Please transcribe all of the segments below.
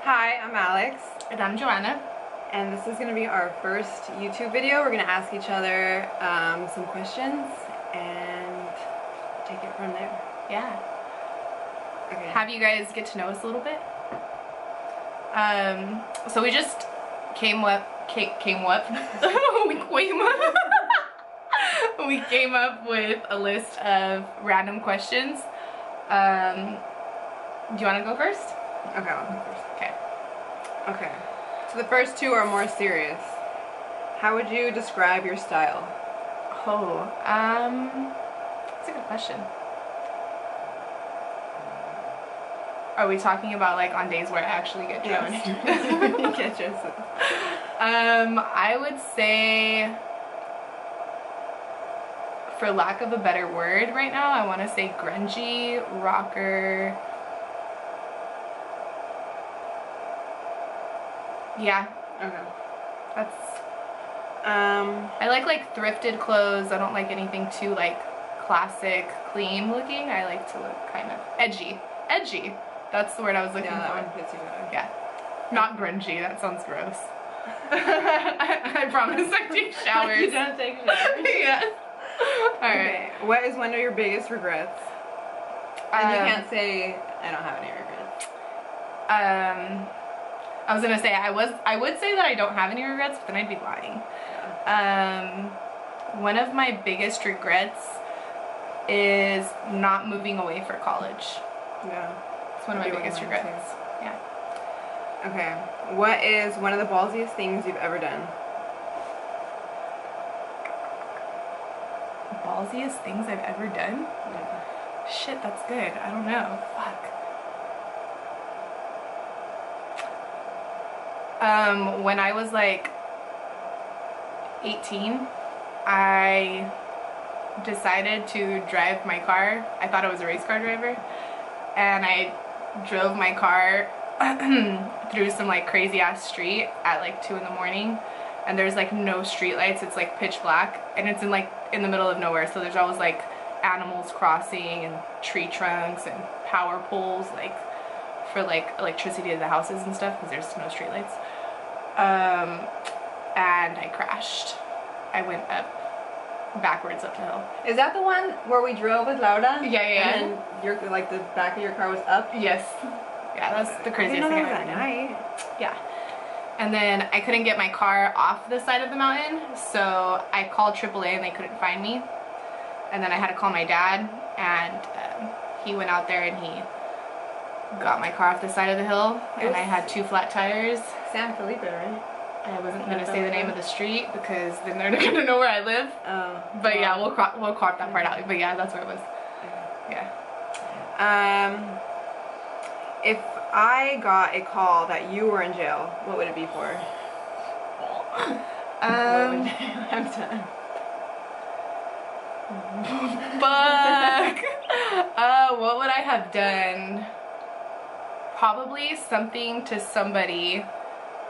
Hi, I'm Alex. And I'm Joanna. And this is going to be our first YouTube video. We're going to ask each other some questions and take it from there. Yeah. Okay. Have you guys get to know us a little bit? So we just came up we came up with a list of random questions. Do you want to go first? Okay, I'll go first. Okay. Okay. So the first two are more serious. How would you describe your style? Oh, that's a good question. Are we talking about like on days where I actually get dressed? Get dressed. I would say, for lack of a better word right now, I want to say grungy, rocker. Yeah. Okay. That's I like thrifted clothes. I don't like anything too like classic, clean looking. I like to look kind of edgy. Edgy. That's the word I was looking yeah, that for. one fits you better. Yeah. Not grungy. That sounds gross. I promise I take showers. You don't take showers? Yeah. Alright. Okay. What is one of your biggest regrets? And you can't say I don't have any regrets. I was gonna say I would say that I don't have any regrets, but then I'd be lying. Yeah. One of my biggest regrets is not moving away for college. Yeah. It's one of my biggest regrets. Yeah. Okay. What is one of the ballsiest things you've ever done? Ballsiest things I've ever done? Yeah. Shit, that's good. I don't know. Fuck. When I was like 18, I decided to drive my car. I thought I was a race car driver, and I drove my car through some like crazy ass street at like 2 in the morning, and there's like no street lights. It's like pitch black, and it's in the middle of nowhere, so there's always like animals crossing and tree trunks and power poles like for like electricity to the houses and stuff because there's no street lights. And I crashed. I went backwards up the hill. Is that the one where we drove with Laura? Yeah. And then your like the back of your car was up? Yes. Yeah, that's the craziest thing I've ever done. Night. Yeah. And then I couldn't get my car off the side of the mountain, so I called AAA and they couldn't find me. And then I had to call my dad, and he went out there and he got my car off the side of the hill, and I had 2 flat tires. San Felipe, right? I wasn't going to say the name of the street because then they're not going to know where I live. Oh. But yeah, we'll crop that part out. But yeah, that's where it was. Yeah. If I got a call that you were in jail, what would it be for? What would you have done? Fuck. What would I have done? Probably something to somebody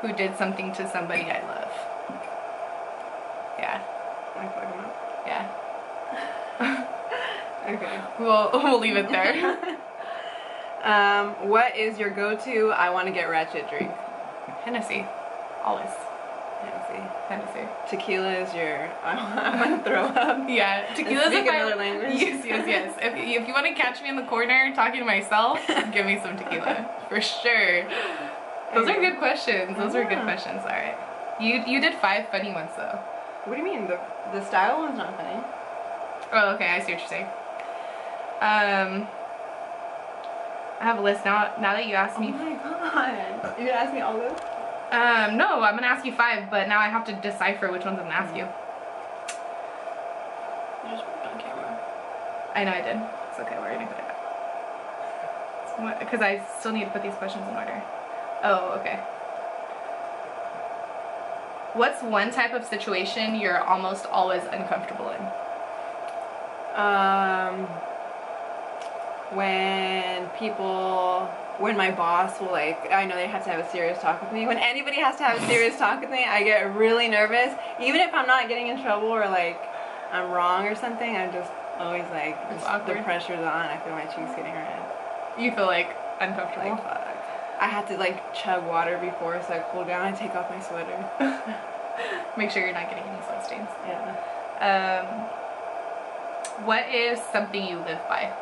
who did something to somebody I love. Yeah. I fuck him up. Yeah. Okay. We'll leave it there. What is your go-to I want to get ratchet drink? Hennessy. Always. Hennessy. Tequila is your I want to throw up. Yeah. Tequila's Speak another language. Yes. If you want to catch me in the corner talking to myself, give me some tequila. For sure. Those are good questions. Those are good questions. All right. You did 5 funny ones though. What do you mean? The style one's not funny. Oh, okay. I see what you're saying. I have a list now. Now that you asked me. Oh my god. You're gonna ask me all those? No, I'm gonna ask you 5, but now I have to decipher which ones I'm gonna ask you. You just put it on camera. I know I did. It's okay. We're gonna put it up. Because I still need to put these questions in order. Oh, okay. What's one type of situation you're almost always uncomfortable in? When my boss will I know they have to have a serious talk with me. When anybody has to have a serious talk with me, I get really nervous. Even if I'm not getting in trouble or like I'm wrong or something, I'm just always like, the pressure's on. I feel my cheeks getting red. You feel like uncomfortable? Like, fuck. I had to like chug water before so I cool down and take off my sweater. Make sure you're not getting any sweat stains. Yeah. What is something you live by?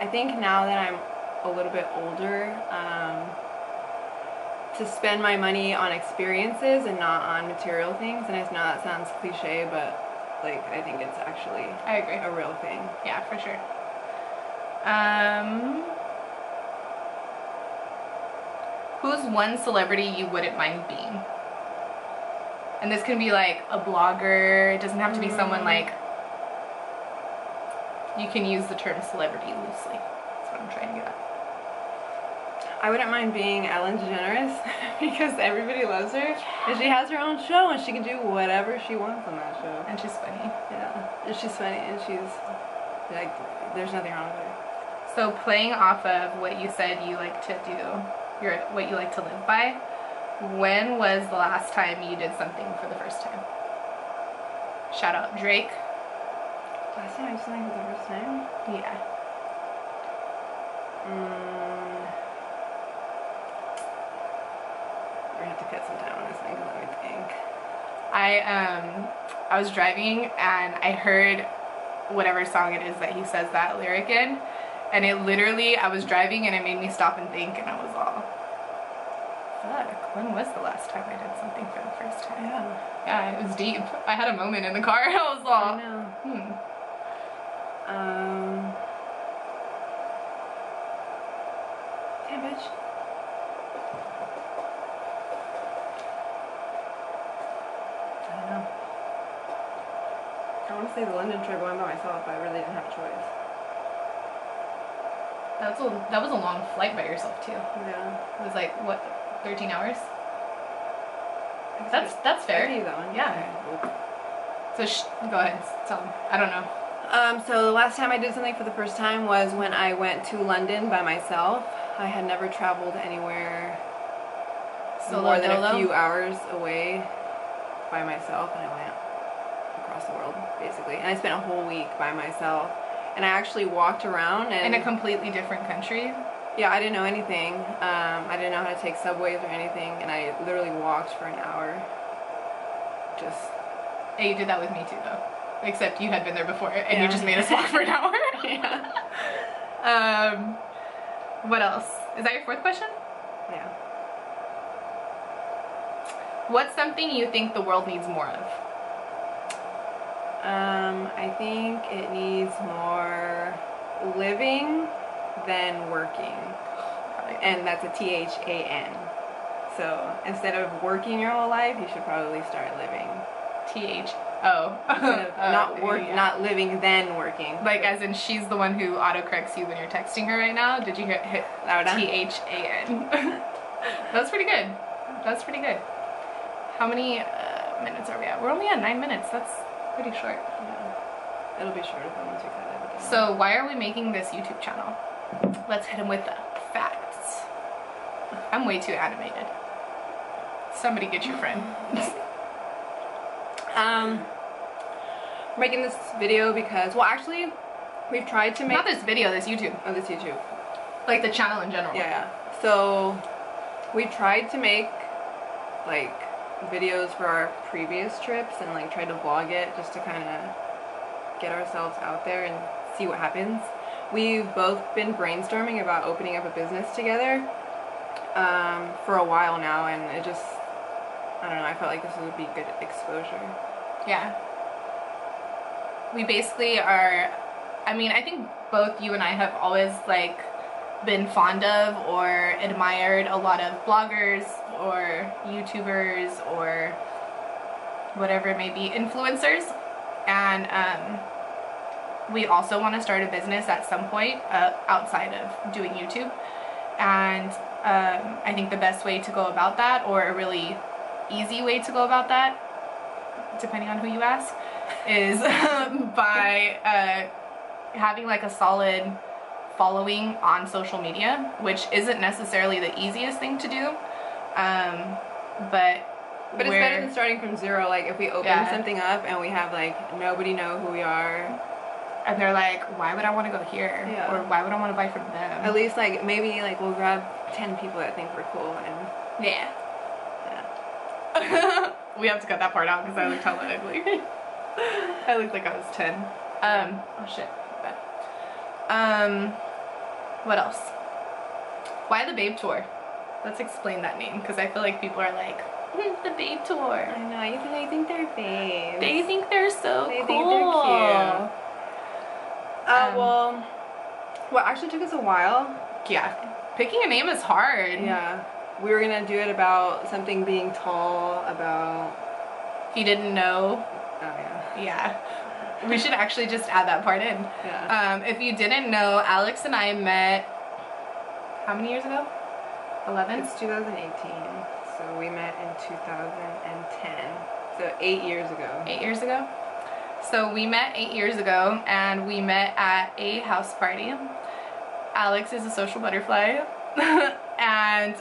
I think now that I'm a little bit older, to spend my money on experiences and not on material things. And I know that sounds cliche, but like I think it's actually I agree. a real thing. Yeah, for sure. Who's one celebrity you wouldn't mind being? And this can be like a blogger. It doesn't have to be someone like. You can use the term celebrity loosely. That's what I'm trying to get at. I wouldn't mind being Ellen DeGeneres because everybody loves her, and she has her own show, and she can do whatever she wants on that show. And she's funny. Yeah, and she's funny, and she's like, there's nothing wrong with her. So playing off of what you said you like to do, what you like to live by, when was the last time you did something for the first time? Shout out Drake. Last time I did something for the first time? Yeah. We're gonna have to cut some time on this thing, let me think. I was driving and I heard whatever song it is that he says that lyric in, and it literally, I was driving and it made me stop and think, and I was all, fuck, when was the last time I did something for the first time? Yeah, it was deep. I had a moment in the car. I was all, I know. Damn bitch. I don't know. I want to say the London trip going by myself, but I really didn't have a choice. that was a long flight by yourself too. Yeah. It was like, what, 13 hours? That's fair. Yeah. So go ahead, tell me. I don't know. So the last time I did something for the first time was when I went to London by myself. I had never traveled anywhere more than a few hours away by myself, and I went across the world basically. And I spent a whole week by myself, and I actually walked around and in a completely different country. Yeah, I didn't know anything. I didn't know how to take subways or anything, and I literally walked for an hour. Hey, you did that with me too, though. Except you had been there before, and you just made us walk for an hour. Yeah. What else? Is that your fourth question? Yeah. What's something you think the world needs more of? I think it needs more living than working. And that's a THAN. So instead of working your whole life, you should probably start living. Not living then working. Like as in she's the one who autocorrects you when you're texting her right now. Did you hit THAN? That's pretty good. That's pretty good. How many minutes are we at? We're only at 9 minutes. That's pretty short. Yeah. It'll be short if I'm too excited. So why are we making this YouTube channel? Let's hit him with the facts. I'm way too animated. Somebody get your friend. We're making this video because, well, actually, we've tried to make... Not this video, this YouTube. Oh, this YouTube. Like the channel in general. Yeah. So, we tried to make, like, videos for our previous trips and, like, tried to vlog it just to kind of get ourselves out there and see what happens. We've both been brainstorming about opening up a business together for a while now, and it just, I don't know, I felt like this would be good exposure. Yeah. We basically are, I mean, I think both you and I have always, like, been fond of or admired a lot of bloggers or YouTubers or whatever it may be, influencers. And we also want to start a business at some point outside of doing YouTube. And I think the best way to go about that, or a really easy way to go about that, depending on who you ask, is by having like a solid following on social media, which isn't necessarily the easiest thing to do, but it's better than starting from zero. Like if we open something up and we have like nobody know who we are, and they're like, why would I want to go here? Yeah. Or why would I want to buy from them? At least like maybe like we'll grab 10 people that think we're cool and Yeah. yeah. We have to cut that part out because I looked hella ugly. I looked like I was 10. Oh shit. Bad. What else? Why the Babe Tour? Let's explain that name because I feel like people are like, the Babe Tour. I know, they think they're babes. They think they're so They cool. think they're cute. Well, what actually took us a while. Yeah. Picking a name is hard. Yeah. We were gonna do it about something being tall, about... If you didn't know. Oh, yeah. Yeah. We should actually just add that part in. Yeah. If you didn't know, Alex and I met, how many years ago? 11? It's 2018, so we met in 2010. So 8 years ago. 8 years ago? So we met 8 years ago, and we met at a house party. Alex is a social butterfly. And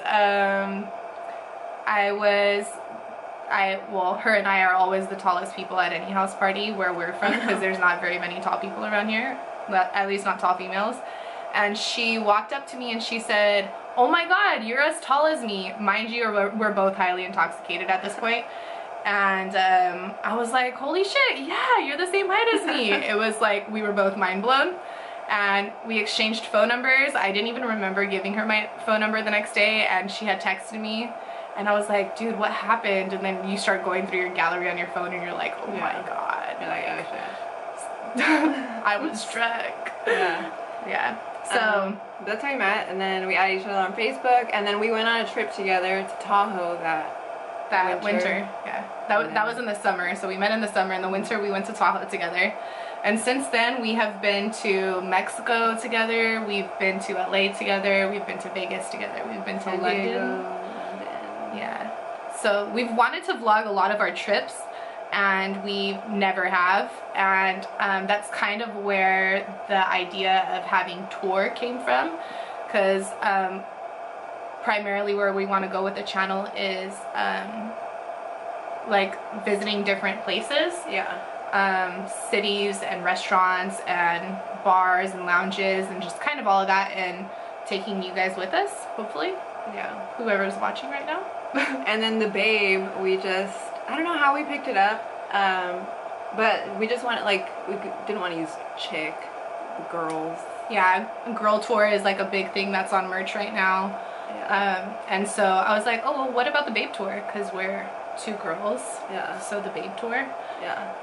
well, her and I are always the tallest people at any house party where we're from because there's not very many tall people around here, at least not tall females. And she walked up to me and she said, oh my god, you're as tall as me. Mind you, we're both highly intoxicated at this point. And I was like, holy shit, yeah, you're the same height as me. It was like we were both mind blown. And we exchanged phone numbers. I didn't even remember giving her my phone number the next day, and she had texted me. And I was like, dude, what happened? And then you start going through your gallery on your phone and you're like, oh my god. You're like, oh shit. I was drunk. Yeah. Yeah. So that's how we met, and then we added each other on Facebook, and then we went on a trip together to Tahoe that winter. Yeah. That was in the summer. So we met in the summer. In the winter we went to Tahoe together. And since then we have been to Mexico together, we've been to LA together, we've been to Vegas together, we've been to San London. Diego. Yeah. So we've wanted to vlog a lot of our trips, and we never have, and that's kind of where the idea of having tour came from, because primarily where we want to go with the channel is like visiting different places. Yeah. Cities and restaurants and bars and lounges and just kind of all of that, and taking you guys with us, hopefully. Yeah. Whoever's watching right now. And then the Babe, we just, I don't know how we picked it up, but we just wanted, like, we didn't want to use chick, girls. Yeah, girl tour is like a big thing that's on merch right now. Yeah. And so I was like, oh, well, what about the Babe tour? Because we're 2 girls. Yeah. So the Babe tour. Yeah.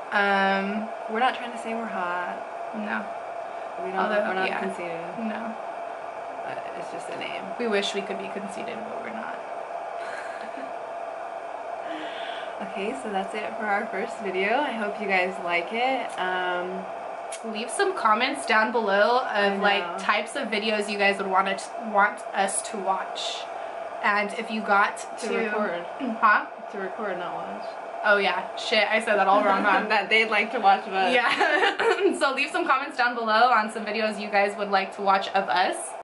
We're not trying to say we're hot. No. We don't. We're not yeah. conceited. No. But it's just a name. We wish we could be conceited, but we're not. Okay, so that's it for our first video. I hope you guys like it. Leave some comments down below of like types of videos you guys would want us to watch, and if you got to record. Huh? To record, not watch. Oh yeah, shit, I said that all wrong, huh? That they'd like to watch of us. Yeah. So leave some comments down below on some videos you guys would like to watch of us.